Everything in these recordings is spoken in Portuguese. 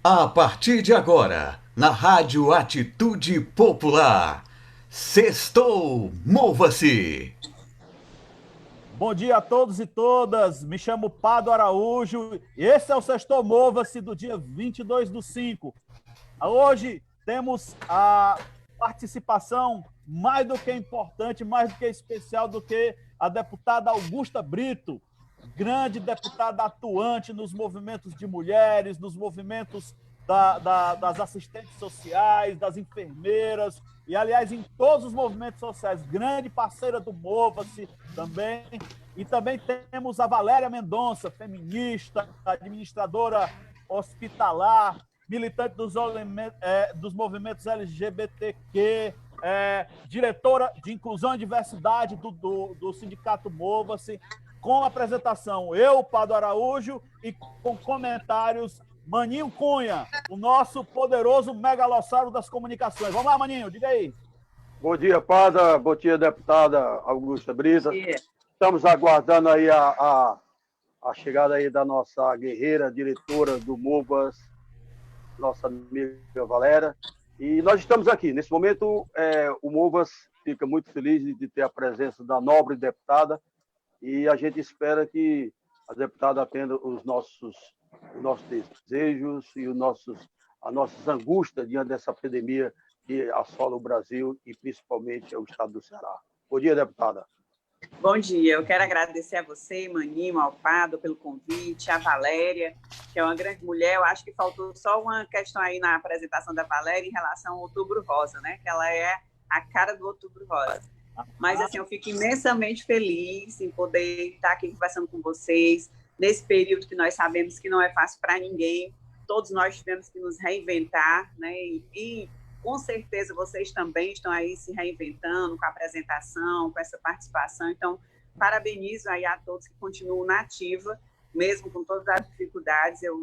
A partir de agora, na Rádio Atitude Popular, Sextou, mova-se! Bom dia a todos e todas, me chamo Pado Araújo e esse é o Sextou Mova-se do dia 22/5. Hoje temos a participação mais do que importante, mais do que especial do que a deputada Augusta Brito, grande deputada atuante nos movimentos de mulheres, nos movimentos das assistentes sociais, das enfermeiras, e, aliás, em todos os movimentos sociais, grande parceira do Mova-se também. E também temos a Valéria Mendonça, feminista, administradora hospitalar, militante dos movimentos LGBTQ, diretora de Inclusão e Diversidade do Sindicato Mova-se, com a apresentação eu, Pado Araújo, e com comentários Maninho Cunha, o nosso poderoso megalossauro das comunicações. Vamos lá, Maninho, diga aí. Bom dia, Pada. Bom dia, deputada Augusta Brito. Estamos aguardando aí a chegada aí da nossa guerreira, diretora do MOVAS, nossa amiga Valéria. E nós estamos aqui. Nesse momento, o MOVAS fica muito feliz de ter a presença da nobre deputada e a gente espera que a deputada atenda os nossos desejos e as nossas angústias diante dessa pandemia que assola o Brasil e principalmente o estado do Ceará. Bom dia, deputada. Bom dia, eu quero agradecer a você, Maninho, ao Pado, pelo convite, a Valéria, que é uma grande mulher. Eu acho que faltou só uma questão aí na apresentação da Valéria em relação ao Outubro Rosa, né? Que ela é a cara do Outubro Rosa. Mas, assim, eu fico imensamente feliz em poder estar aqui conversando com vocês, nesse período que nós sabemos que não é fácil para ninguém. Todos nós tivemos que nos reinventar, né? E com certeza vocês também estão aí se reinventando com a apresentação, com essa participação. Então, parabenizo aí a todos que continuam na ativa, mesmo com todas as dificuldades. Eu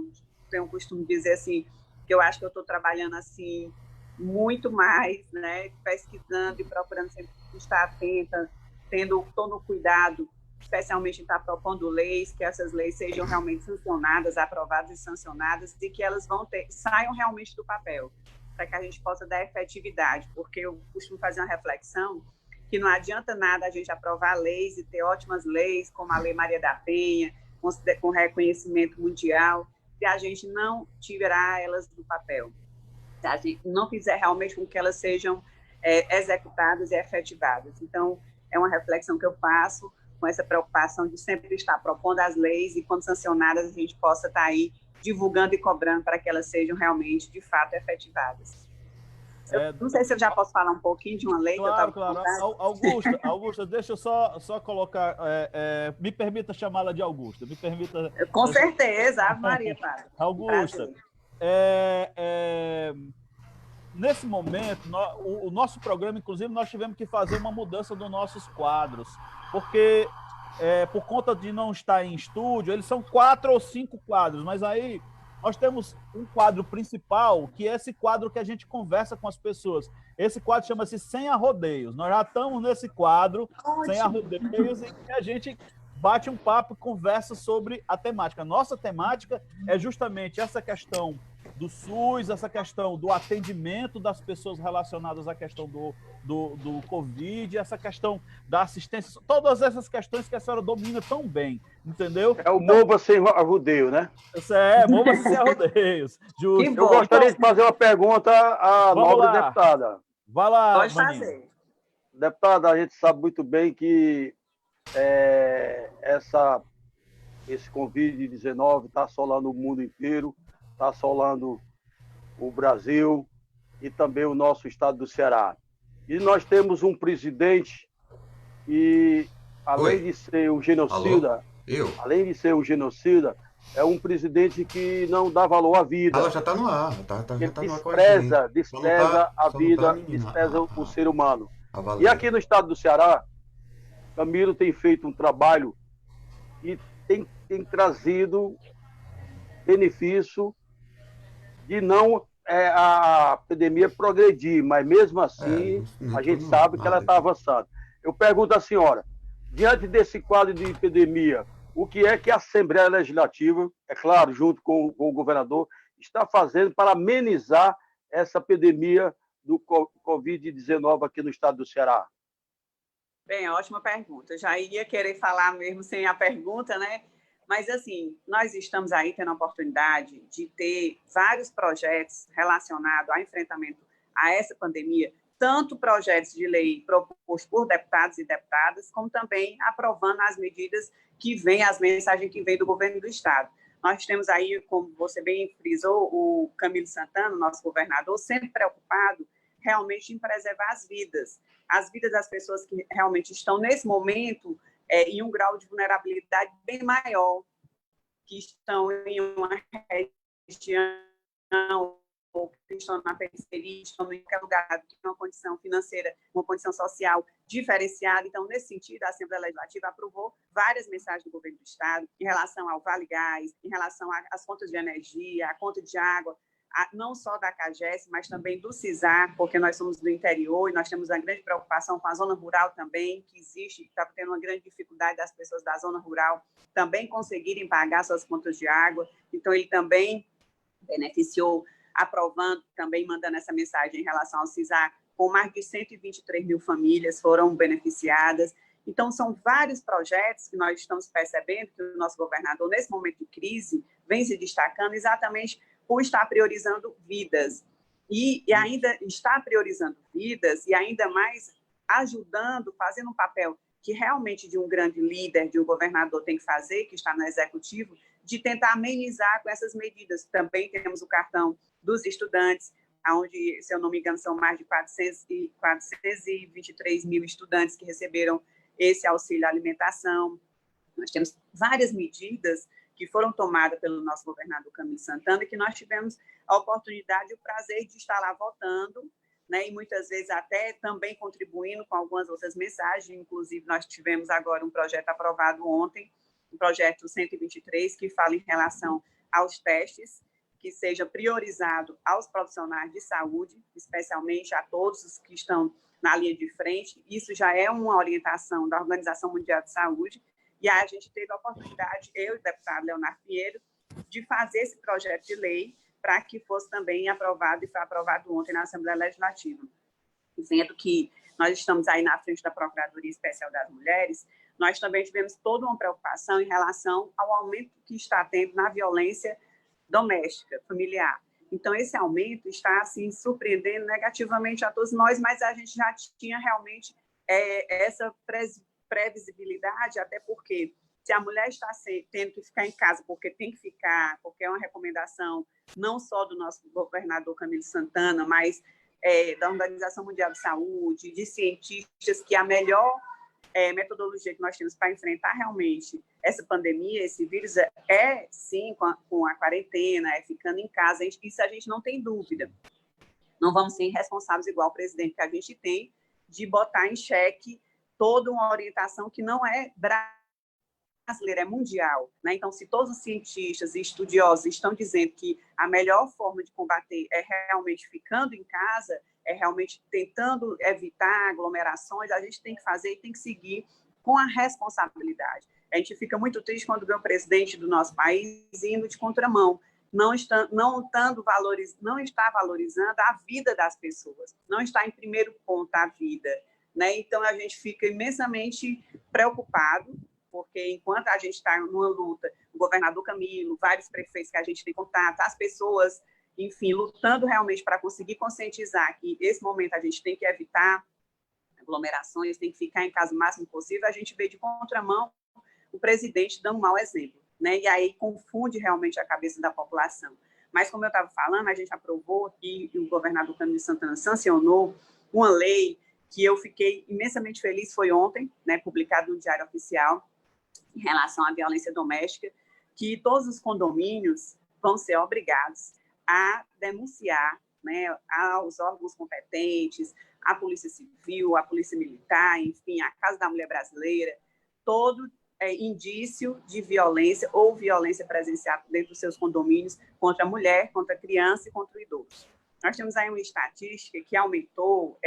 tenho o costume de dizer assim, que eu acho que eu estou trabalhando assim muito mais, né? Pesquisando e procurando sempre estar atenta, tendo todo o cuidado, especialmente em estar propondo leis, que essas leis sejam realmente sancionadas, aprovadas e sancionadas, e que elas saiam realmente do papel, para que a gente possa dar efetividade, porque eu costumo fazer uma reflexão que não adianta nada a gente aprovar leis e ter ótimas leis, como a Lei Maria da Penha, com reconhecimento mundial, se a gente não tirar elas do papel, se a gente não fizer realmente com que elas sejam executadas e efetivadas. Então, é uma reflexão que eu faço com essa preocupação de sempre estar propondo as leis e, quando sancionadas, a gente possa estar aí divulgando e cobrando para que elas sejam realmente, de fato, efetivadas. Eu não sei se eu já posso falar um pouquinho de uma lei. Claro, claro. Augusta, deixa eu só colocar... me permita chamá-la de Augusta. Me permita... Com certeza, Ave Maria, Padre. Augusta, nesse momento, o nosso programa, inclusive, nós tivemos que fazer uma mudança dos nossos quadros, porque... por conta de não estar em estúdio, eles são 4 ou 5 quadros, mas aí nós temos um quadro principal, que é esse quadro que a gente conversa com as pessoas. Esse quadro chama-se Sem Arrodeios. Nós já estamos nesse quadro, Sem Arrodeios, em que a gente bate um papo e conversa sobre a temática. Nossa temática é justamente essa questão do SUS, essa questão do atendimento das pessoas relacionadas à questão do Covid, essa questão da assistência, todas essas questões que a senhora domina tão bem, entendeu? É o Mova Sem Arrodeio, né? Mova Sem Arrodeios. Eu gostaria de fazer uma pergunta à nobre deputada. Vai lá, pode fazer. Deputada, a gente sabe muito bem que esse Covid-19 está assolando o mundo inteiro, está assolando o Brasil e também o nosso estado do Ceará. E nós temos um presidente que, além de ser um genocida, é um presidente que não dá valor à vida. Ela já está no ar. Ele despreza a vida, despreza o ser humano. E aqui no estado do Ceará, Camilo tem feito um trabalho e tem trazido benefício de não a epidemia progredir, mas mesmo assim a gente sabe que ela está avançando. Eu pergunto à senhora, diante desse quadro de epidemia, o que é que a Assembleia Legislativa, é claro, junto com o governador, está fazendo para amenizar essa epidemia do Covid-19 aqui no estado do Ceará? Bem, ótima pergunta. Eu já ia querer falar mesmo sem a pergunta, né? Mas, assim, nós estamos aí tendo a oportunidade de ter vários projetos relacionados ao enfrentamento a essa pandemia, tanto projetos de lei propostos por deputados e deputadas, como também aprovando as medidas que vêm, as mensagens que vêm do governo do Estado. Nós temos aí, como você bem frisou, o Camilo Santana, nosso governador, sempre preocupado realmente em preservar as vidas das pessoas que realmente estão, nesse momento, em um grau de vulnerabilidade bem maior, que estão em uma região ou que estão na periferia, estão em qualquer lugar, que tem uma condição financeira, uma condição social diferenciada. Então, nesse sentido, a Assembleia Legislativa aprovou várias mensagens do governo do Estado em relação ao Vale Gás, em relação às contas de energia, à conta de água, não só da CAGES, mas também do CISAR, porque nós somos do interior e nós temos uma grande preocupação com a zona rural também, que existe, está tendo uma grande dificuldade das pessoas da zona rural também conseguirem pagar suas contas de água. Então, ele também beneficiou, aprovando, também mandando essa mensagem em relação ao CISAR, com mais de 123 mil famílias foram beneficiadas. Então, são vários projetos que nós estamos percebendo que o nosso governador, nesse momento de crise, vem se destacando exatamente por estar priorizando vidas. E ainda está priorizando vidas e ainda mais ajudando, fazendo um papel que realmente de um grande líder, de um governador tem que fazer, que está no executivo, de tentar amenizar com essas medidas. Também temos o cartão dos estudantes, onde, se eu não me engano, são mais de 423 mil estudantes que receberam esse auxílio alimentação. Nós temos várias medidas que foram tomadas pelo nosso governador Camilo Santana e que nós tivemos a oportunidade e o prazer de estar lá votando, né, e muitas vezes até também contribuindo com algumas outras mensagens. Inclusive, nós tivemos agora um projeto aprovado ontem, o projeto 123, que fala em relação aos testes, que seja priorizado aos profissionais de saúde, especialmente a todos os que estão na linha de frente. Isso já é uma orientação da Organização Mundial de Saúde, e a gente teve a oportunidade, eu e o deputado Leonardo Pinheiro, de fazer esse projeto de lei para que fosse também aprovado, e foi aprovado ontem na Assembleia Legislativa. Sendo que nós estamos aí na frente da Procuradoria Especial das Mulheres, nós também tivemos toda uma preocupação em relação ao aumento que está tendo na violência doméstica, familiar. Então, esse aumento está, assim, surpreendendo negativamente a todos nós, mas a gente já tinha realmente essa previsibilidade, até porque se a mulher está tendo que ficar em casa porque tem que ficar, porque é uma recomendação não só do nosso governador Camilo Santana, mas da Organização Mundial de Saúde, de cientistas, que a melhor metodologia que nós temos para enfrentar realmente essa pandemia, esse vírus, sim, com a quarentena, ficando em casa. Isso a gente não tem dúvida. Não vamos ser irresponsáveis igual o presidente que a gente tem, de botar em xeque toda uma orientação que não é brasileira, é mundial, né? Então, se todos os cientistas e estudiosos estão dizendo que a melhor forma de combater é realmente ficando em casa, é realmente tentando evitar aglomerações, a gente tem que fazer e tem que seguir com a responsabilidade. A gente fica muito triste quando vê o presidente do nosso país indo de contramão, não está valorizando a vida das pessoas, não está em primeiro ponto a vida, né? Então, a gente fica imensamente preocupado, porque enquanto a gente está numa luta, o governador Camilo, vários prefeitos que a gente tem contato, as pessoas, enfim, lutando realmente para conseguir conscientizar que esse momento a gente tem que evitar aglomerações, tem que ficar em casa o máximo possível, a gente vê de contramão o presidente dando um mau exemplo, né? E aí confunde realmente a cabeça da população. Mas, como eu estava falando, a gente aprovou e o governador Camilo Santana sancionou uma lei que eu fiquei imensamente feliz, foi ontem, né, publicado no Diário Oficial, em relação à violência doméstica, que todos os condomínios vão ser obrigados a denunciar, né, aos órgãos competentes, à Polícia Civil, à Polícia Militar, enfim, à Casa da Mulher Brasileira, todo indício de violência ou violência presenciada dentro dos seus condomínios contra a mulher, contra a criança e contra o idoso. Nós temos aí uma estatística que aumentou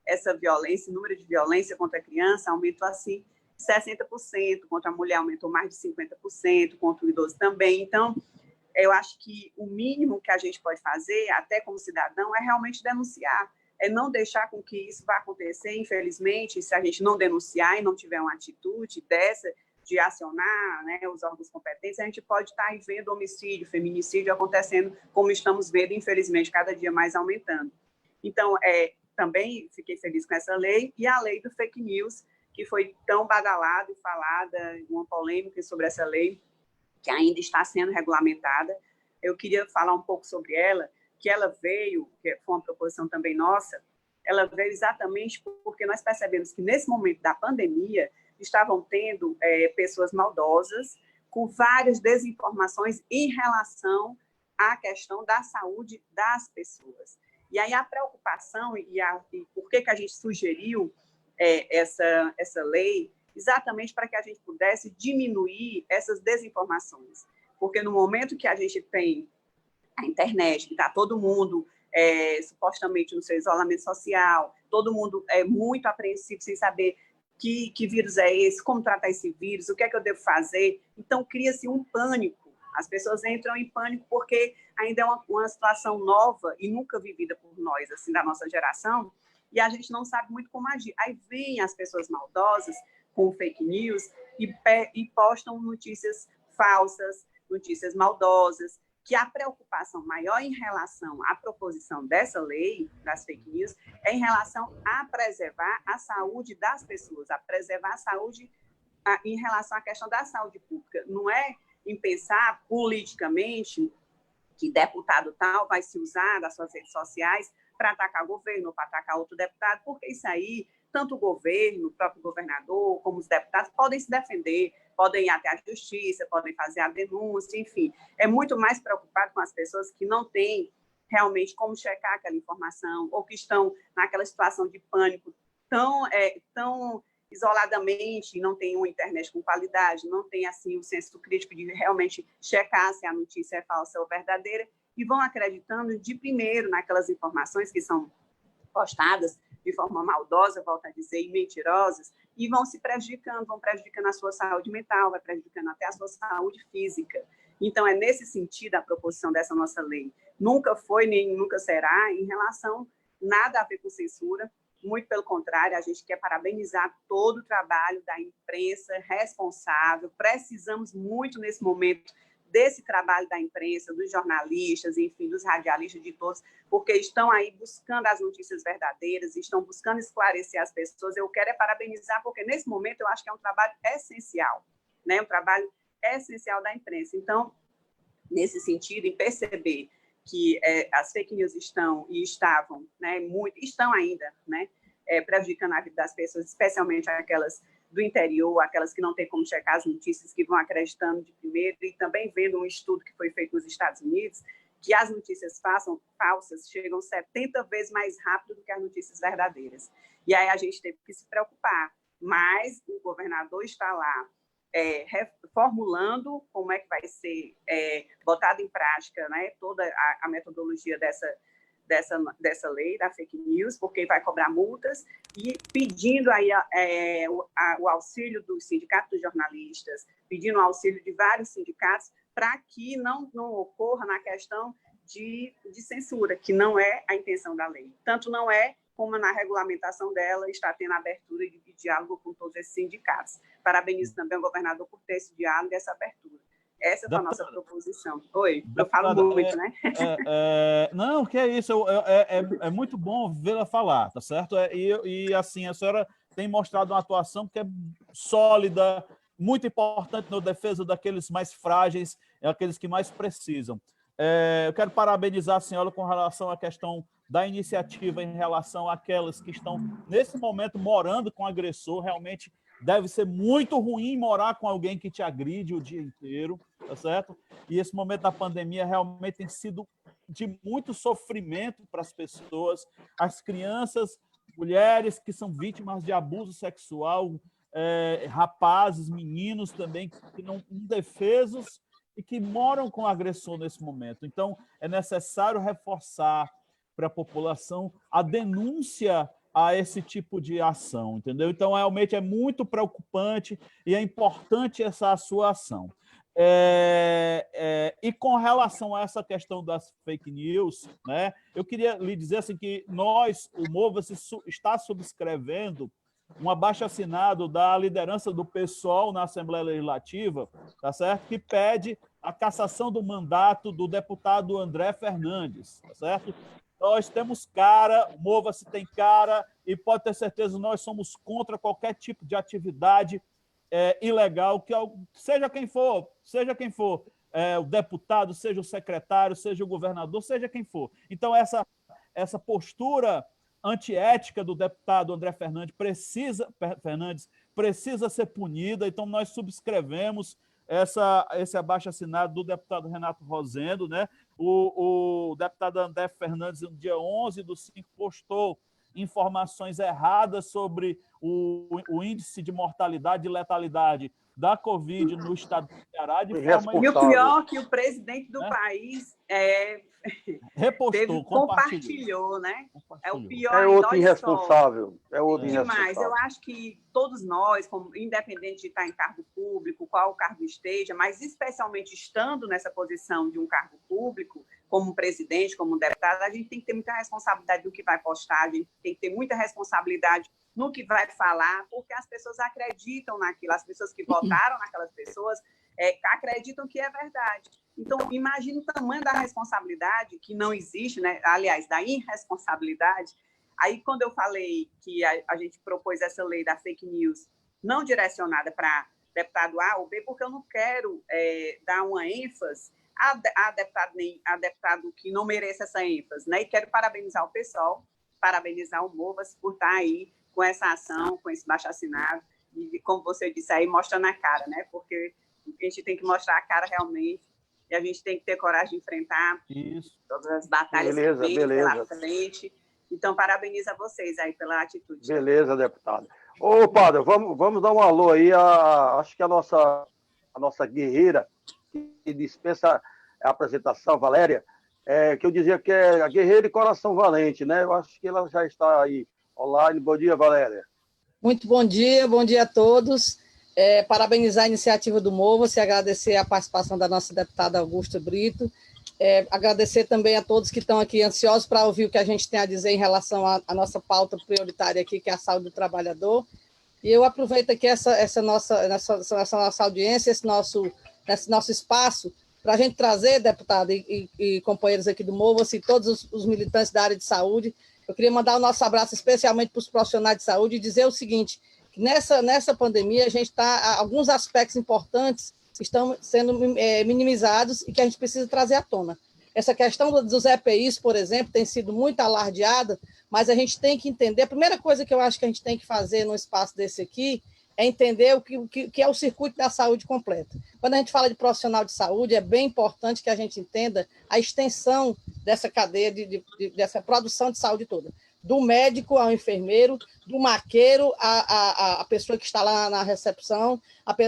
essa violência, o número de violência contra a criança aumentou assim 60%, contra a mulher aumentou mais de 50%, contra o idoso também. Então, eu acho que o mínimo que a gente pode fazer, até como cidadão, é realmente denunciar, é não deixar com que isso vá acontecer, infelizmente, se a gente não denunciar e não tiver uma atitude dessa, de acionar, né, os órgãos competentes, a gente pode estar aí vendo homicídio, feminicídio acontecendo, como estamos vendo, infelizmente, cada dia mais aumentando. Então, também fiquei feliz com essa lei, e a lei do fake news, que foi tão badalada e falada, uma polêmica sobre essa lei, que ainda está sendo regulamentada. Eu queria falar um pouco sobre ela, que ela veio, que foi uma proposição também nossa, ela veio exatamente porque nós percebemos que, nesse momento da pandemia, estavam tendo pessoas maldosas com várias desinformações em relação à questão da saúde das pessoas. E aí a preocupação, e por que a gente sugeriu essa lei, exatamente para que a gente pudesse diminuir essas desinformações. Porque no momento que a gente tem a internet, que está todo mundo supostamente no seu isolamento social, todo mundo é muito apreensivo, sem saber que vírus é esse, como tratar esse vírus, o que é que eu devo fazer. Então, cria-se um pânico. As pessoas entram em pânico porque ainda é uma situação nova e nunca vivida por nós, assim, da nossa geração, e a gente não sabe muito como agir. Aí vêm as pessoas maldosas com fake news e postam notícias falsas, notícias maldosas, que a preocupação maior em relação à proposição dessa lei, das fake news, é em relação a preservar a saúde das pessoas, a preservar a saúde em relação à questão da saúde pública. Não é em pensar politicamente que deputado tal vai se usar das suas redes sociais para atacar o governo ou para atacar outro deputado, porque isso aí, tanto o governo, o próprio governador, como os deputados, podem se defender, podem ir até a justiça, podem fazer a denúncia, enfim. É muito mais preocupado com as pessoas que não têm realmente como checar aquela informação ou que estão naquela situação de pânico tão isoladamente, não tem uma internet com qualidade, não tem assim o senso crítico de realmente checar se a notícia é falsa ou verdadeira, e vão acreditando de primeiro naquelas informações que são postadas de forma maldosa, volto a dizer, e mentirosas, e vão se prejudicando, vão prejudicando a sua saúde mental, vai prejudicando até a sua saúde física. Então, é nesse sentido a proposição dessa nossa lei. Nunca foi, nem nunca será, em relação nada a ver com censura, muito pelo contrário, a gente quer parabenizar todo o trabalho da imprensa responsável, precisamos muito nesse momento desse trabalho da imprensa, dos jornalistas, enfim, dos radialistas, de todos, porque estão aí buscando as notícias verdadeiras, estão buscando esclarecer as pessoas. Eu quero parabenizar, porque nesse momento eu acho que é um trabalho essencial, né? Um trabalho essencial da imprensa. Então, nesse sentido, em perceber que as fake news estão e estavam, né, estão ainda, né, prejudicando a vida das pessoas, especialmente aquelas do interior, aquelas que não têm como checar as notícias, que vão acreditando de primeiro, e também vendo um estudo que foi feito nos Estados Unidos, que as notícias falsas chegam 70 vezes mais rápido do que as notícias verdadeiras. E aí a gente teve que se preocupar, mas o governador está lá reformulando como é que vai ser botada em prática, né, toda a metodologia dessa lei, da fake news, porque vai cobrar multas, e pedindo aí o auxílio do Sindicato dos Jornalistas, pedindo o auxílio de vários sindicatos, para que não ocorra na questão de censura, que não é a intenção da lei. Tanto não é, como na regulamentação dela está tendo abertura de diálogo com todos esses sindicatos. Parabenizo também o governador por ter esse diálogo e essa abertura. Essa foi a nossa proposição. Oi, eu falo muito, né? Não, que é isso, é muito bom vê-la falar, tá certo? E assim, a senhora tem mostrado uma atuação que é sólida, muito importante na defesa daqueles mais frágeis, aqueles que mais precisam. Eu quero parabenizar a senhora com relação à questão da iniciativa em relação àquelas que estão, nesse momento, morando com o agressor. Realmente deve ser muito ruim morar com alguém que te agride o dia inteiro, tá certo? E esse momento da pandemia realmente tem sido de muito sofrimento para as pessoas, as crianças, mulheres que são vítimas de abuso sexual, rapazes, meninos também, que não indefesos e que moram com o agressor nesse momento. Então, é necessário reforçar para a população a denúncia a esse tipo de ação, entendeu? Então, realmente é muito preocupante e é importante essa sua ação. E com relação a essa questão das fake news, né, eu queria lhe dizer assim, que nós, o Mova-se, está subscrevendo um abaixo-assinado da liderança do PSOL na Assembleia Legislativa, tá certo? Que pede a cassação do mandato do deputado André Fernandes, tá certo? Nós temos cara, o Mova-se tem cara, e pode ter certeza, nós somos contra qualquer tipo de atividade ilegal, que seja quem for, o deputado, seja o secretário, seja o governador, seja quem for. Então, essa postura antiética do deputado André Fernandes precisa ser punida, então nós subscrevemos esse abaixo-assinado do deputado Renato Rosendo, né? O deputado André Fernandes, no dia 11/5, postou informações erradas sobre o índice de mortalidade e letalidade da Covid no estado do Ceará. E o pior é que o presidente do país repostou, compartilhou, né? É o pior. É outro irresponsável. É outro demais. Eu acho que todos nós, independente de estar em cargo público, qual cargo esteja, mas especialmente estando nessa posição de um cargo público, como presidente, como deputado, a gente tem que ter muita responsabilidade no que vai postar, a gente tem que ter muita responsabilidade no que vai falar, porque as pessoas acreditam naquilo, as pessoas que votaram naquelas pessoas acreditam que é verdade. Então, imagina o tamanho da responsabilidade, que não existe, né? Aliás, da irresponsabilidade. Aí, quando eu falei que a gente propôs essa lei da fake news não direcionada para deputado A ou B, porque eu não quero dar uma ênfase a deputado que não mereça essa ênfase, né? E quero parabenizar o pessoal, parabenizar o Mova-se por estar aí com essa ação, com esse baixo-assinado, e, como você disse aí, mostrando a cara, né? Porque a gente tem que mostrar a cara realmente, e a gente tem que ter coragem de enfrentar todas as batalhas que vêm pela frente. Então, parabenizo a vocês aí pela atitude. Beleza, deputado. Ô, padre, vamos dar um alô aí, acho que a nossa guerreira, que dispensa a apresentação, Valéria, que eu dizia que é a guerreira e coração valente, né? Eu acho que ela já está aí online. Bom dia, Valéria. Muito bom dia a todos. Parabenizar a iniciativa do Mova-se, agradecer a participação da nossa deputada Augusta Brito, agradecer também a todos que estão aqui ansiosos para ouvir o que a gente tem a dizer em relação à nossa pauta prioritária aqui, que é a saúde do trabalhador. E eu aproveito aqui essa nossa audiência, esse nosso espaço, para a gente trazer, deputada e companheiros aqui do Mova-se, todos os militantes da área de saúde. Eu queria mandar o nosso abraço especialmente para os profissionais de saúde e dizer o seguinte: que nessa pandemia, alguns aspectos importantes estão sendo minimizados e que a gente precisa trazer à tona. Essa questão dos EPIs, por exemplo, tem sido muito alardeada, mas a gente tem que entender, a primeira coisa que eu acho que a gente tem que fazer num espaço desse aqui é entender o que é o circuito da saúde completa. Quando a gente fala de profissional de saúde, é bem importante que a gente entenda a extensão dessa cadeia, dessa produção de saúde toda. Do médico ao enfermeiro, do maqueiro à pessoa que está lá na recepção,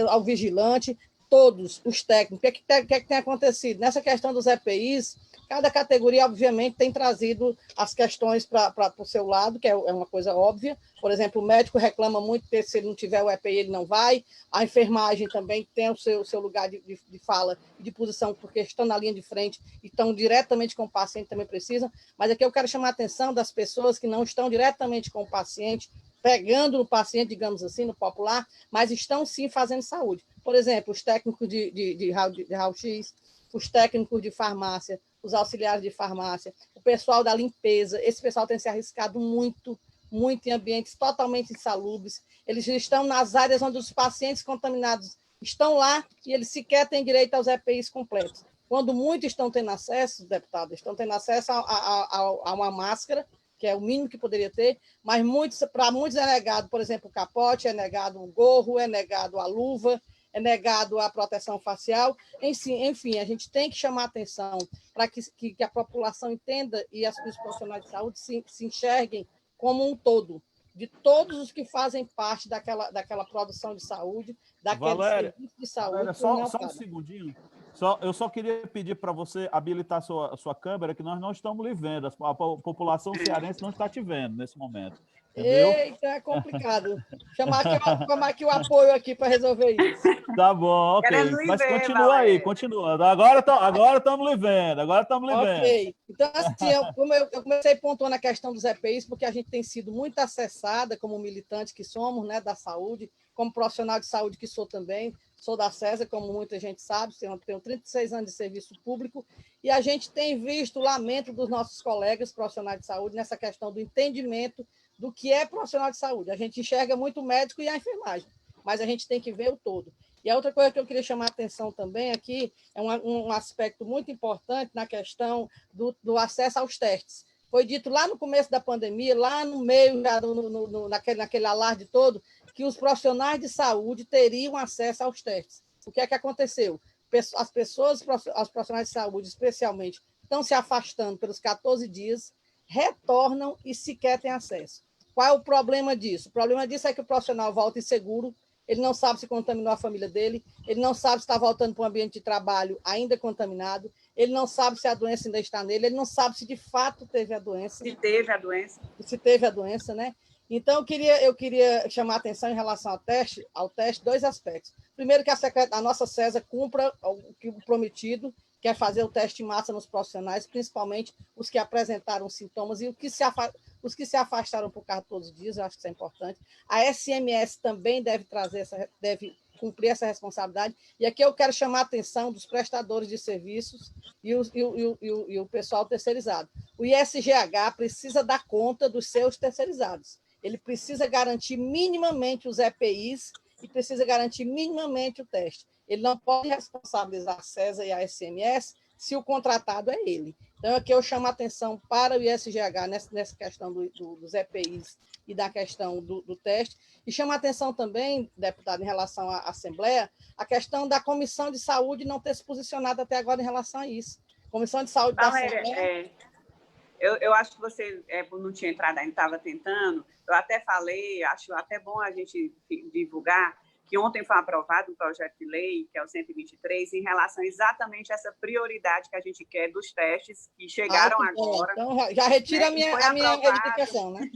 ao vigilante, todos os técnicos. O que tem acontecido? Nessa questão dos EPIs, cada categoria, obviamente, tem trazido as questões para o seu lado, que é uma coisa óbvia. Por exemplo, o médico reclama muito que se ele não tiver o EPI, ele não vai. A enfermagem também tem o seu lugar de fala e de posição, porque estão na linha de frente e estão diretamente com o paciente, também precisam. Mas aqui eu quero chamar a atenção das pessoas que não estão diretamente com o paciente, pegando no paciente, digamos assim, no popular, mas estão sim fazendo saúde. Por exemplo, os técnicos de raio-x, os técnicos de farmácia, os auxiliares de farmácia, o pessoal da limpeza. Esse pessoal tem se arriscado muito em ambientes totalmente insalubres. Eles estão nas áreas onde os pacientes contaminados estão lá e eles sequer têm direito aos EPIs completos. Quando muitos estão tendo acesso, deputados, estão tendo acesso a uma máscara, que é o mínimo que poderia ter, mas para muitos é negado, por exemplo, o capote, é negado o gorro, é negado a luva, é negado a proteção facial. Enfim, a gente tem que chamar a atenção para que a população entenda e os profissionais de saúde se enxerguem como um todo, de todos os que fazem parte daquela produção de saúde, daquele serviço de saúde. Valéria, só um segundinho. Eu só queria pedir para você habilitar a sua câmera, que nós não estamos lhe vendo. A população cearense não está te vendo nesse momento. entendeu? Eita, é complicado. Chamar aqui o apoio aqui para resolver isso. Tá bom, ok. Querendo lhe Mas ver, continua aí, Valéria. continua. Agora estamos lhe vendo, agora estamos lhe vendo. Ok. Então, assim, eu comecei pontuando a questão dos EPIs, porque a gente tem sido muito acessada como militante que somos, né, da saúde, como profissional de saúde que sou também, sou da CESA, como muita gente sabe, tenho 36 anos de serviço público, e a gente tem visto o lamento dos nossos colegas profissionais de saúde nessa questão do entendimento do que é profissional de saúde. A gente enxerga muito o médico e a enfermagem, mas a gente tem que ver o todo. E a outra coisa que eu queria chamar a atenção também aqui é um aspecto muito importante na questão do acesso aos testes. Foi dito lá no começo da pandemia, lá no meio, naquele alarde todo, que os profissionais de saúde teriam acesso aos testes. O que é que aconteceu? As pessoas, os profissionais de saúde, especialmente, estão se afastando pelos 14 dias, retornam e sequer têm acesso. Qual é o problema disso? O problema disso é que o profissional volta inseguro, ele não sabe se contaminou a família dele, ele não sabe se está voltando para um ambiente de trabalho ainda contaminado, ele não sabe se a doença ainda está nele, ele não sabe se de fato teve a doença. Se teve a doença. Se teve a doença, né? Então, eu queria chamar a atenção em relação ao teste, dois aspectos. Primeiro, que a nossa CESA cumpra o prometido, que é fazer o teste em massa nos profissionais, principalmente os que apresentaram sintomas e os que se afastaram por 14 dias, eu acho que isso é importante. A SMS também deve cumprir essa responsabilidade. E aqui eu quero chamar a atenção dos prestadores de serviços e o pessoal terceirizado. O ISGH precisa dar conta dos seus terceirizados. Ele precisa garantir minimamente os EPIs e precisa garantir minimamente o teste. Ele não pode responsabilizar a CESA e a SMS se o contratado é ele. Então, aqui eu chamo a atenção para o ISGH nessa questão dos EPIs e da questão do teste, e chamo a atenção também, deputado, em relação à Assembleia, a questão da Comissão de Saúde não ter se posicionado até agora em relação a isso. Comissão de Saúde da Assembleia... Eu acho que você não tinha entrado ainda, estava tentando. Eu até falei, acho até bom a gente divulgar, que ontem foi aprovado um projeto de lei, que é o 123, em relação exatamente a essa prioridade que a gente quer dos testes que chegaram agora. Então, já retira a minha edificação, né?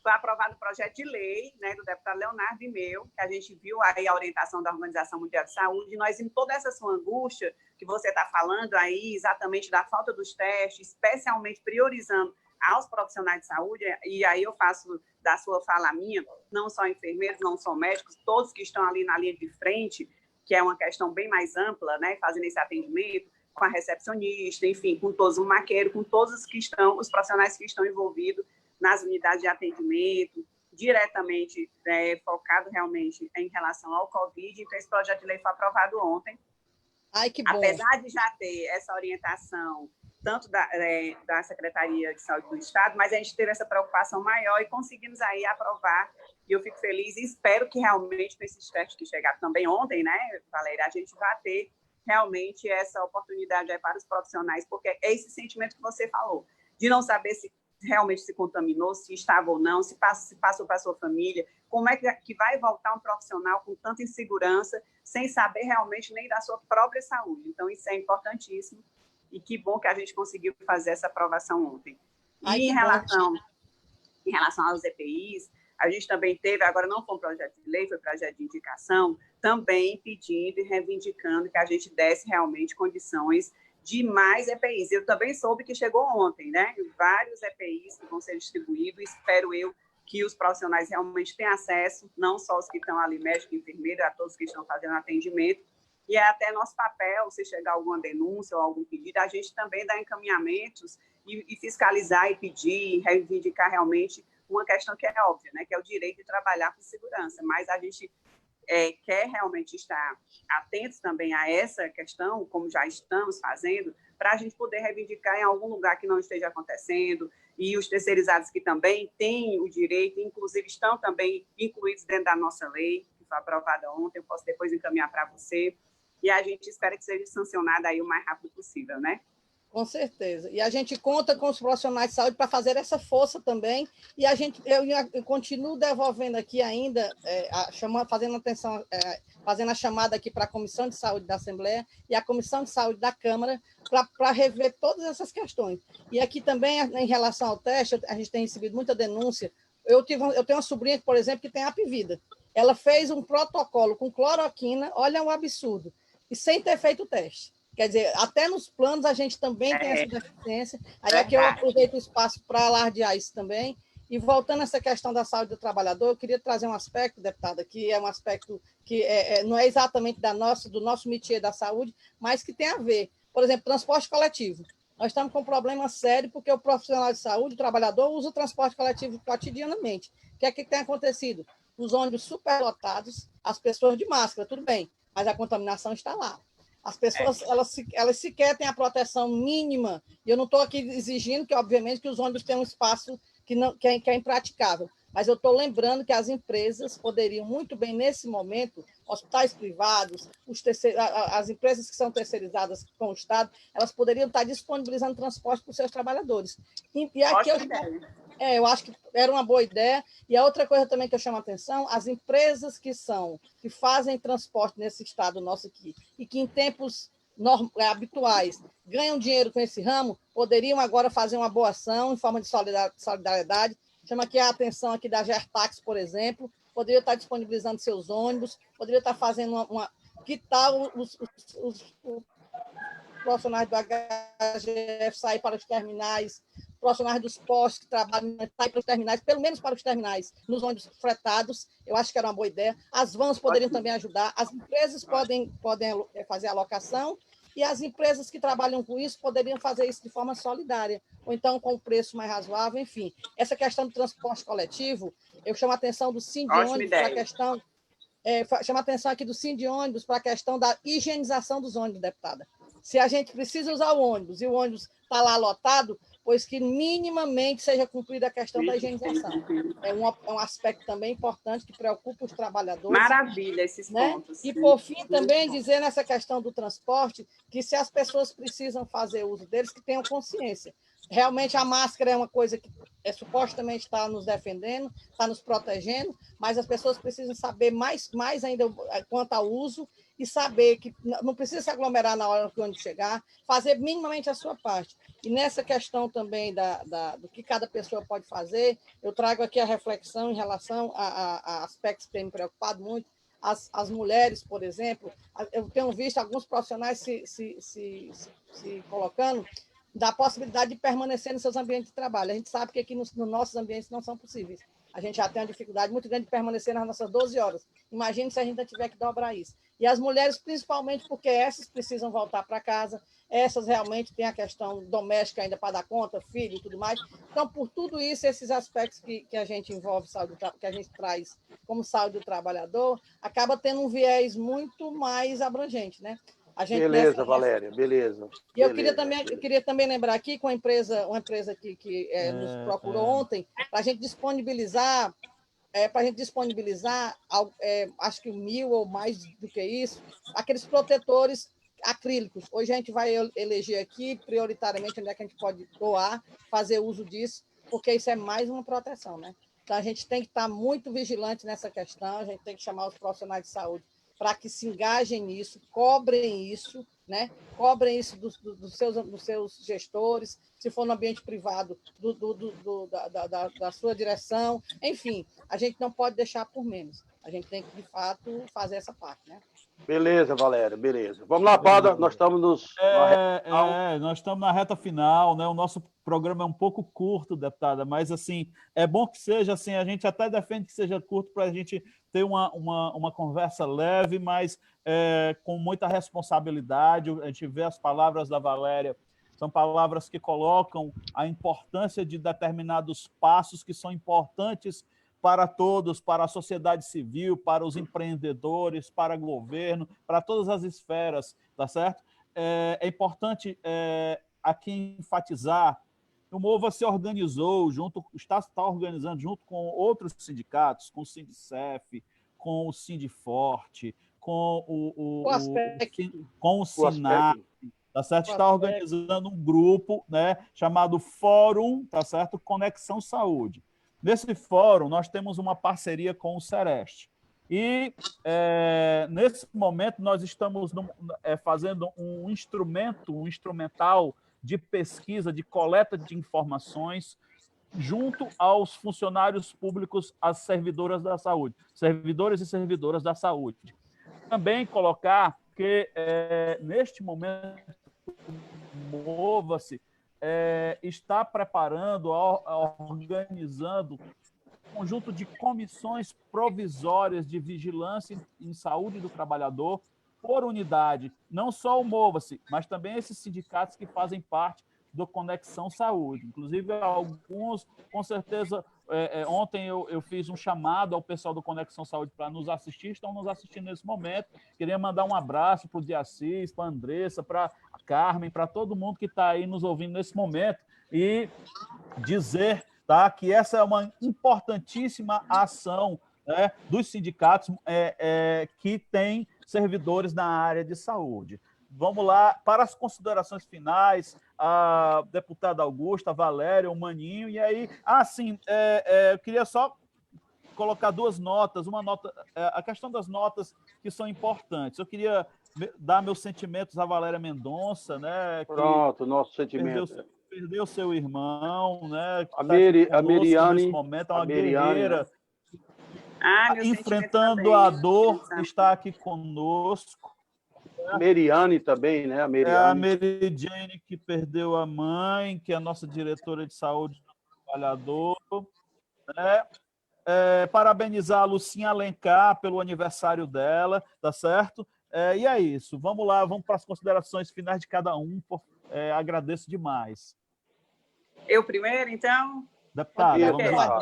Foi aprovado um projeto de lei, né, do deputado Leonardo e meu, que a gente viu aí a orientação da Organização Mundial de Saúde, e nós vimos toda essa sua angústia que você está falando aí, exatamente da falta dos testes, especialmente priorizando aos profissionais de saúde, e aí eu faço da sua fala minha, não só enfermeiros, não só médicos, todos que estão ali na linha de frente, que é uma questão bem mais ampla, né, fazendo esse atendimento, com a recepcionista, enfim, com todos o maqueiro, com todos os profissionais que estão envolvidos nas unidades de atendimento, diretamente focado realmente em relação ao Covid. Então, esse projeto de lei foi aprovado ontem. Ai, que bom. Apesar de já ter essa orientação, tanto da Secretaria de Saúde do Estado, mas a gente teve essa preocupação maior e conseguimos aí aprovar, e eu fico feliz e espero que realmente, com esses testes que chegaram também ontem, né, Valéria, a gente vai ter realmente essa oportunidade aí para os profissionais, porque é esse sentimento que você falou, de não saber se realmente se contaminou, se estava ou não, se passou para a sua família, como é que vai voltar um profissional com tanta insegurança, sem saber realmente nem da sua própria saúde. Então, isso é importantíssimo, e que bom que a gente conseguiu fazer essa aprovação ontem. E em relação aos EPIs, a gente também teve, agora não foi um projeto de lei, foi um projeto de indicação, também pedindo e reivindicando que a gente desse realmente condições de mais EPIs. Eu também soube que chegou ontem, né? Vários EPIs que vão ser distribuídos. Espero eu que os profissionais realmente tenham acesso, não só os que estão ali, médico, enfermeiro, a todos que estão fazendo atendimento. E é até nosso papel, se chegar alguma denúncia ou algum pedido, a gente também dá encaminhamentos e fiscalizar e pedir, e reivindicar realmente uma questão que é óbvia, né? Que é o direito de trabalhar com segurança. Mas a gente quer realmente estar atentos também a essa questão, como já estamos fazendo, para a gente poder reivindicar em algum lugar que não esteja acontecendo, e os terceirizados que também têm o direito, inclusive estão também incluídos dentro da nossa lei, que foi aprovada ontem, eu posso depois encaminhar para você, e a gente espera que seja sancionada aí o mais rápido possível, né? Com certeza. E a gente conta com os profissionais de saúde para fazer essa força também. E eu continuo devolvendo aqui ainda, fazendo a chamada aqui para a Comissão de Saúde da Assembleia e a Comissão de Saúde da Câmara para rever todas essas questões. E aqui também, em relação ao teste, a gente tem recebido muita denúncia eu tenho uma sobrinha, por exemplo, que tem Apivida. Ela fez um protocolo com cloroquina, olha o absurdo, e sem ter feito o teste. Quer dizer, até nos planos a gente também tem essa deficiência. Aí aqui eu aproveito o espaço para alardear isso também. E voltando a essa questão da saúde do trabalhador, eu queria trazer um aspecto, deputada, que é um aspecto que não é exatamente do nosso métier da saúde, mas que tem a ver. Por exemplo, transporte coletivo. Nós estamos com um problema sério porque o profissional de saúde, o trabalhador, usa o transporte coletivo cotidianamente. O que é que tem acontecido? Os ônibus superlotados, as pessoas de máscara, tudo bem, mas a contaminação está lá. As pessoas, elas sequer têm a proteção mínima, e eu não estou aqui exigindo que, obviamente, que os ônibus tenham um espaço que é impraticável, mas eu estou lembrando que as empresas poderiam muito bem, nesse momento, hospitais privados, as empresas que são terceirizadas com o Estado, elas poderiam estar disponibilizando transporte para os seus trabalhadores. E aqui eu acho que era uma boa ideia. E a outra coisa também que eu chamo a atenção, as empresas que fazem transporte nesse estado nosso aqui, e que em tempos habituais ganham dinheiro com esse ramo, poderiam agora fazer uma boa ação em forma de solidariedade. Chama aqui a atenção aqui da Gertax, por exemplo, poderia estar disponibilizando seus ônibus, poderia estar fazendo que tal os profissionais do HGF sair para os terminais, profissionais dos postos que trabalham sair para os terminais, pelo menos para os terminais, nos ônibus fretados, eu acho que era uma boa ideia. As vans poderiam também ajudar, as empresas podem fazer alocação, e as empresas que trabalham com isso poderiam fazer isso de forma solidária, ou então com um preço mais razoável, enfim. Essa questão do transporte coletivo, eu chamo a atenção do Sindônibus para a questão... chama a atenção aqui do Sindônibus para a questão da higienização dos ônibus, deputada. Se a gente precisa usar o ônibus e o ônibus está lá lotado, pois que minimamente seja cumprida a questão da higienização. É um aspecto também importante que preocupa os trabalhadores. Maravilha, esses pontos. E, por fim, também dizer nessa questão do transporte que, se as pessoas precisam fazer uso deles, que tenham consciência. Realmente, a máscara é uma coisa que supostamente está nos defendendo, está nos protegendo, mas as pessoas precisam saber mais ainda quanto ao uso e saber que não precisa se aglomerar na hora que o ônibus chegar, fazer minimamente a sua parte. E nessa questão também do que cada pessoa pode fazer, eu trago aqui a reflexão em relação a aspectos que têm me preocupado muito. As mulheres, por exemplo, eu tenho visto alguns profissionais se colocando da possibilidade de permanecer nos seus ambientes de trabalho. A gente sabe que aqui nos nossos ambientes não são possíveis. A gente já tem uma dificuldade muito grande de permanecer nas nossas 12 horas. Imagine se a gente tiver que dobrar isso. E as mulheres, principalmente, porque essas precisam voltar para casa, essas realmente têm a questão doméstica ainda para dar conta, filho e tudo mais. Então, por tudo isso, esses aspectos que a gente envolve, que a gente traz como saúde do trabalhador, acaba tendo um viés muito mais abrangente, né? Beleza, Valéria, beleza. E eu queria também lembrar aqui com uma empresa que nos procurou ontem, para a gente disponibilizar, acho que 1.000 ou mais do que isso, aqueles protetores acrílicos. Hoje a gente vai eleger aqui, prioritariamente, onde é que a gente pode doar, fazer uso disso, porque isso é mais uma proteção, né? Então, a gente tem que estar muito vigilante nessa questão, a gente tem que chamar os profissionais de saúde para que se engajem nisso, cobrem isso, né? Cobrem isso dos seus gestores, se for no ambiente privado, da sua direção. Enfim, a gente não pode deixar por menos. A gente tem que, de fato, fazer essa parte, né? Beleza, Valéria, beleza. Vamos lá, Pada, nós estamos nós estamos na reta final, né? O nosso programa é um pouco curto, deputada, mas assim, é bom que seja assim, a gente até defende que seja curto para a gente ter uma conversa leve, mas com muita responsabilidade. A gente vê as palavras da Valéria, são palavras que colocam a importância de determinados passos que são importantes para todos, para a sociedade civil, para os empreendedores, para o governo, para todas as esferas, tá certo? É importante aqui enfatizar que o MOVA se organizou está organizando junto com outros sindicatos, com o Sindicef, com o Sindiforte, com o SINAP, tá certo? Está organizando um grupo, né, chamado Fórum, tá certo? Conexão Saúde. Nesse fórum, nós temos uma parceria com o Sereste. E, nesse momento, nós estamos fazendo um instrumental de pesquisa, de coleta de informações junto aos funcionários públicos, às servidoras da saúde, servidores e servidoras da saúde. Também colocar que, neste momento, Mova-se está preparando, organizando um conjunto de comissões provisórias de vigilância em saúde do trabalhador por unidade, não só o Mova-se, mas também esses sindicatos que fazem parte do Conexão Saúde. Inclusive, alguns, com certeza, ontem eu fiz um chamado ao pessoal do Conexão Saúde para nos assistir, estão nos assistindo nesse momento. Queria mandar um abraço para o Diassis, para a Andressa, para a Carmen, para todo mundo que está aí nos ouvindo nesse momento e dizer, tá, que essa é uma importantíssima ação, né, dos sindicatos que têm servidores na área de saúde. Vamos lá, para as considerações finais, a deputada Augusta, a Valéria, o Maninho, e aí, eu queria só colocar duas notas, uma nota, a questão das notas que são importantes. Eu queria dar meus sentimentos à Valéria Mendonça, né? Pronto, nosso sentimento. Perdeu seu irmão, né? A Meriane, nesse momento, é uma guerreira, meu enfrentando a dor, está aqui conosco. A Meriane também, né? A Mary Jane, que perdeu a mãe, que é a nossa diretora de saúde do trabalhador. Né? Parabenizar a Lucinha Alencar pelo aniversário dela, tá certo? E é isso. Vamos lá, vamos para as considerações finais de cada um. Agradeço demais. Eu primeiro, então? Deputada, vamos lá.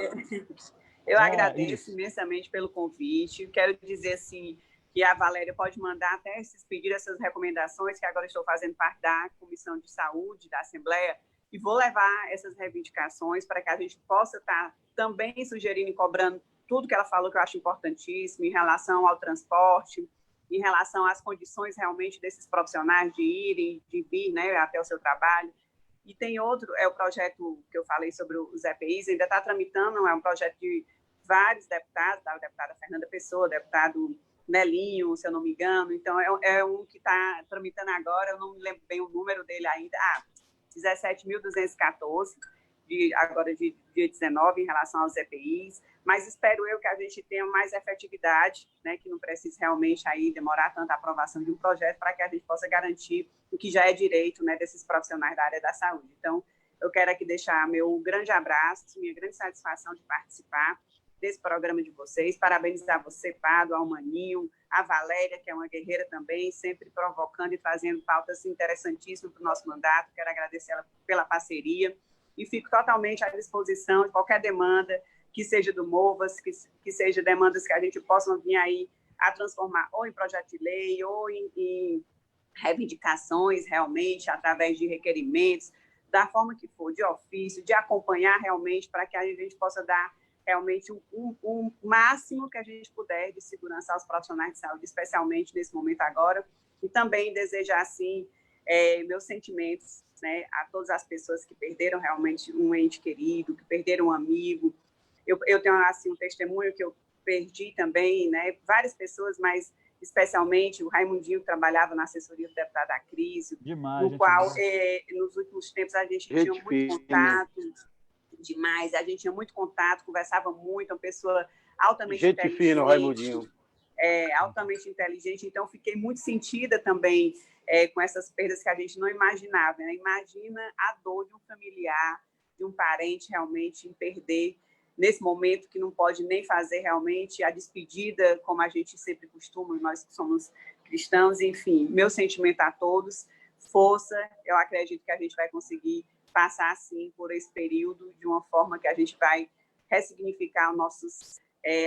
Eu agradeço imensamente pelo convite. Quero dizer assim, que a Valéria pode mandar até esses pedidos, essas recomendações, que agora estou fazendo parte da Comissão de Saúde da Assembleia, e vou levar essas reivindicações para que a gente possa estar também sugerindo e cobrando tudo que ela falou, que eu acho importantíssimo, em relação ao transporte, em relação às condições realmente desses profissionais de irem, de vir, né, até o seu trabalho. E tem outro, é o projeto que eu falei sobre os EPIs, ainda está tramitando, é um projeto de vários deputados, da deputada Fernanda Pessoa, deputado Nelinho, se eu não me engano. Então, é um que está tramitando agora, eu não me lembro bem o número dele ainda, 17.214, agora de dia 19, em relação aos EPIs, mas espero eu que a gente tenha mais efetividade, né, que não precise realmente aí demorar tanta aprovação de um projeto para que a gente possa garantir o que já é direito, né, desses profissionais da área da saúde. Então, eu quero aqui deixar meu grande abraço, minha grande satisfação de participar desse programa de vocês, parabenizar você, Pado, ao Maninho, a Valéria, que é uma guerreira também, sempre provocando e trazendo pautas interessantíssimas para o nosso mandato. Quero agradecer ela pela parceria e fico totalmente à disposição de qualquer demanda que seja do Movas, que seja demandas que a gente possa vir aí a transformar ou em projeto de lei ou em reivindicações realmente, através de requerimentos, da forma que for, de ofício, de acompanhar realmente para que a gente possa dar realmente um máximo que a gente puder de segurança aos profissionais de saúde, especialmente nesse momento agora, e também desejar, assim, meus sentimentos, né, a todas as pessoas que perderam realmente um ente querido, que perderam um amigo. Eu tenho, assim, um testemunho que eu perdi também, né, várias pessoas, mas especialmente o Raimundinho, que trabalhava na assessoria do deputado Acrísio, no qual, nos últimos tempos, a gente tinha muito contato, demais, a gente tinha muito contato, conversava muito, uma pessoa altamente inteligente. Gente fina, Raimundinho. Altamente inteligente, então fiquei muito sentida também com essas perdas que a gente não imaginava, né? Imagina a dor de um familiar, de um parente realmente em perder, nesse momento que não pode nem fazer realmente a despedida, como a gente sempre costuma, nós que somos cristãos, enfim, meu sentimento a todos, força, eu acredito que a gente vai conseguir passar, assim, por esse período de uma forma que a gente vai ressignificar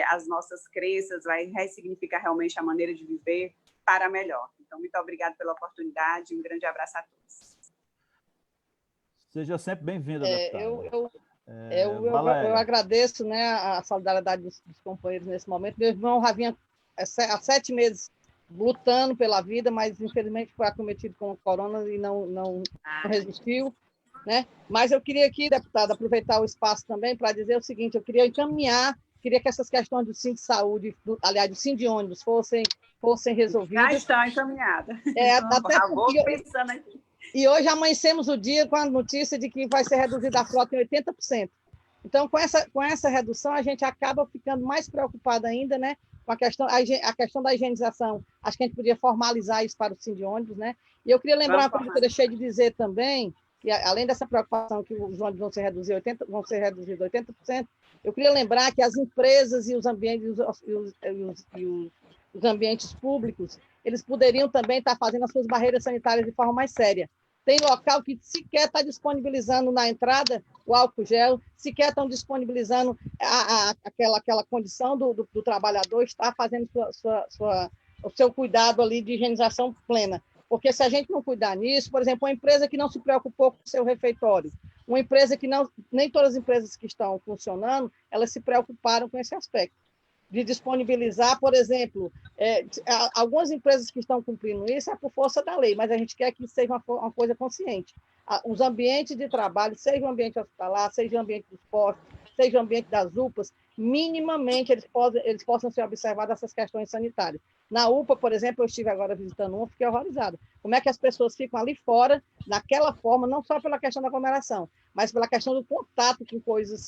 as nossas crenças, vai ressignificar realmente a maneira de viver para melhor. Então, muito obrigada pela oportunidade, um grande abraço a todos. Seja sempre bem-vinda, deputada. Eu agradeço, né, a solidariedade dos companheiros nesse momento. Meu irmão já vinha há 7 meses lutando pela vida, mas infelizmente foi acometido com o corona e não resistiu. Né? Mas eu queria aqui, deputada, aproveitar o espaço também para dizer o seguinte, eu queria queria que essas questões do Sind Saúde, aliás, do Sind ônibus, fossem resolvidas. Já está encaminhada. Pensando aqui. E hoje amanhecemos o dia com a notícia de que vai ser reduzida a frota em 80%. Então, com essa redução, a gente acaba ficando mais preocupado ainda, né? Com a questão da higienização. Acho que a gente podia formalizar isso para o Sim de ônibus, né? E eu queria lembrar uma coisa que eu deixei de dizer também, que além dessa preocupação que os ônibus vão ser reduzidos 80%, eu queria lembrar que as empresas e os ambientes, os ambientes públicos, eles poderiam também estar fazendo as suas barreiras sanitárias de forma mais séria. Tem local que sequer está disponibilizando na entrada o álcool gel, sequer estão disponibilizando aquela condição do trabalhador estar fazendo o seu cuidado ali de higienização plena. Porque se a gente não cuidar nisso, por exemplo, uma empresa que não se preocupou com o seu refeitório, uma empresa que não, nem todas as empresas que estão funcionando, elas se preocuparam com esse aspecto de disponibilizar, por exemplo, algumas empresas que estão cumprindo isso é por força da lei, mas a gente quer que seja uma coisa consciente. Os ambientes de trabalho, seja o ambiente hospitalar, seja o ambiente dos postos, seja o ambiente das UPAs, minimamente eles possam ser observadas essas questões sanitárias. Na UPA, por exemplo, eu estive agora visitando uma, fiquei horrorizada. Como é que as pessoas ficam ali fora, daquela forma, não só pela questão da aglomeração, mas pela questão do contato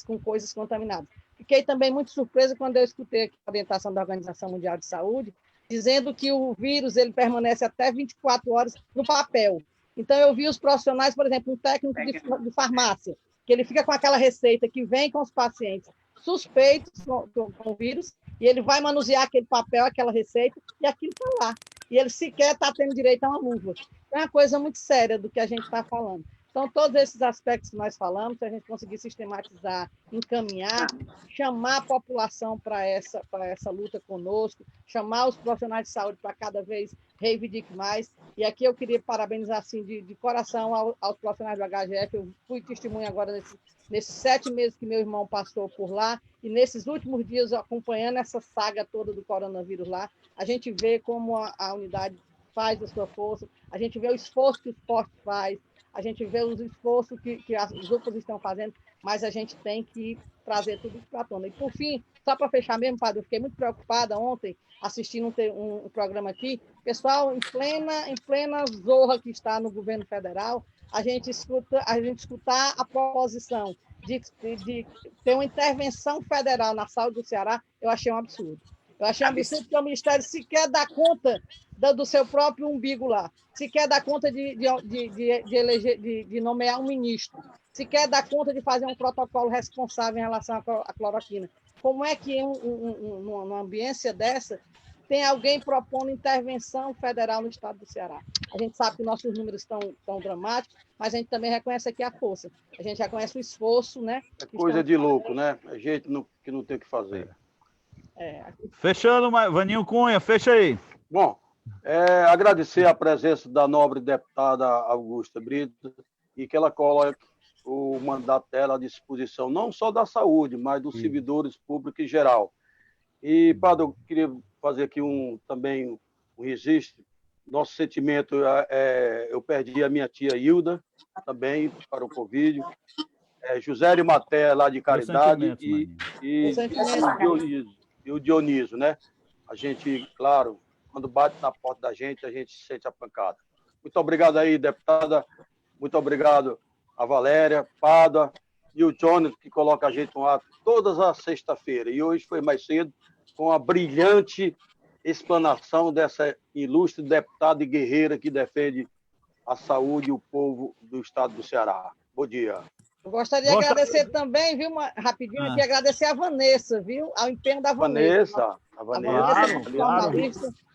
com coisas contaminadas. Fiquei também muito surpresa quando eu escutei aqui a orientação da Organização Mundial de Saúde, dizendo que o vírus ele permanece até 24 horas no papel. Então, eu vi os profissionais, por exemplo, um técnico de farmácia, que ele fica com aquela receita que vem com os pacientes suspeitos com o vírus, e ele vai manusear aquele papel, aquela receita, e aquilo está lá. E ele sequer está tendo direito a uma luva. É uma coisa muito séria do que a gente está falando. Então, todos esses aspectos que nós falamos, se a gente conseguir sistematizar, encaminhar, chamar a população para essa luta conosco, chamar os profissionais de saúde para cada vez reivindicar mais. E aqui eu queria parabenizar assim, de coração aos profissionais do HGF. Eu fui testemunha agora nesses 7 meses que meu irmão passou por lá, e nesses últimos dias, acompanhando essa saga toda do coronavírus lá, a gente vê como a unidade faz a sua força, a gente vê o esforço que o esporte faz, a gente vê os esforços que as UPAs estão fazendo, mas a gente tem que trazer tudo isso para a tona. E, por fim, só para fechar mesmo, padre, eu fiquei muito preocupada ontem, assistindo um programa aqui, pessoal, em plena zorra que está no governo federal, a gente escutar a proposição de ter uma intervenção federal na saúde do Ceará, eu achei um absurdo. Eu achei um absurdo porque o Ministério sequer dá conta do seu próprio umbigo lá, sequer dá conta de nomear um ministro, sequer dá conta de fazer um protocolo responsável em relação à cloroquina. Como é que numa ambiência dessa tem alguém propondo intervenção federal no estado do Ceará? A gente sabe que nossos números estão dramáticos, mas a gente também reconhece aqui a força. A gente reconhece o esforço, né? É coisa de louco, né? É gente que não tem o que fazer. Fechando, Vaninho Cunha, fecha aí. Bom, agradecer a presença da nobre deputada Augusta Brito e que ela coloque o mandato dela à disposição, não só da saúde, mas dos servidores públicos em geral. E, padre, eu queria fazer aqui também um registro. Nosso sentimento eu perdi a minha tia Hilda, também, para o Covid. José Maté, lá de Caridade, e o Dionísio, né? A gente, claro, quando bate na porta da gente, a gente sente a pancada. Muito obrigado aí, deputada. Muito obrigado a Valéria, Pádua e o Jones, que coloca a gente no ar todas as sexta-feiras. E hoje foi mais cedo, com a brilhante explanação dessa ilustre deputada e guerreira que defende a saúde e o povo do estado do Ceará. Bom dia. Eu gostaria de agradecer também, viu, rapidinho aqui, agradecer a Vanessa, viu, ao empenho da Vanessa.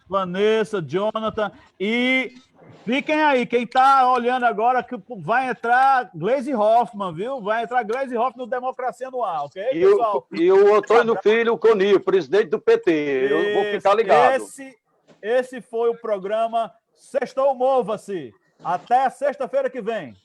Vanessa, Jonathan, e fiquem aí, quem está olhando agora que vai entrar Gleisi Hoffmann, viu? Vai entrar Gleisi Hoffmann no Democracia no Ar, ok, pessoal? E o Antônio Filho Conil, presidente do PT, eu vou ficar ligado. Esse foi o programa Sextou Mova-se. Até sexta-feira que vem.